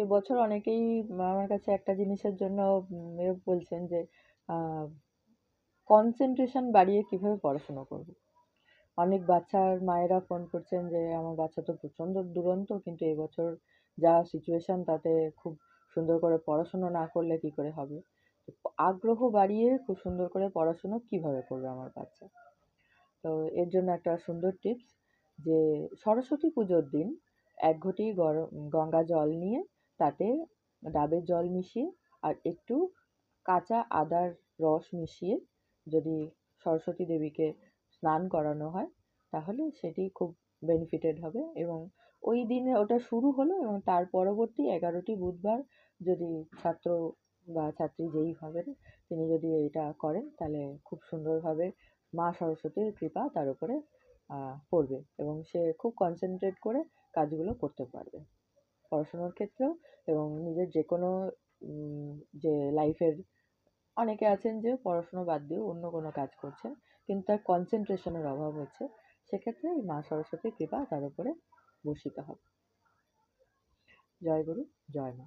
এবছর অনেকেই আমার কাছে একটা জিনিসের জন্য বলছেন যে কনসেন্ট্রেশন বাড়িয়ে কিভাবে পড়াশুনো করব। অনেক বাচ্চার মায়েরা ফোন করছেন যে আমার বাচ্চা তো প্রচণ্ড দুরন্ত, কিন্তু এবছর যা সিচুয়েশন তাতে খুব সুন্দর করে পড়াশুনো না করলে কি করে হবে। তো আগ্রহ বাড়িয়ে খুব সুন্দর করে পড়াশুনো কিভাবে করবে আমার বাচ্চা। তো এর জন্য একটা সুন্দর টিপস, যে সরস্বতী পুজোর দিন ১ ঘটি গঙ্গা জল নিয়ে তাতে ডাবের জল মিশিয়ে আর একটু কাঁচা আদার রস মিশিয়ে যদি সরস্বতী দেবীকে স্নান করানো হয় তাহলে সেটি খুব বেনিফিটেড হবে। এবং ওই দিনে ওটা শুরু হলো এবং তার পরবর্তী ১১টি বুধবার যদি ছাত্র বা ছাত্রী যেই হবেন তিনি যদি এটা করেন তাহলে খুব সুন্দরভাবে মা সরস্বতীর কৃপা তার উপরে পড়বে এবং সে খুব কনসেন্ট্রেট করে কাজগুলো করতে পারবে পড়াশোনার ক্ষেত্রেও এবং নিজের যে কোনো যে লাইফের। অনেকে আছেন যে পড়াশোনা বাদ দিয়েও অন্য কোনো কাজ করছেন কিন্তু তার কনসেন্ট্রেশনের অভাব হচ্ছে, সেক্ষেত্রে এই মা সরস্বতীর কৃপা তার উপরে বর্ষিত হবে। জয় গুরু, জয় মা।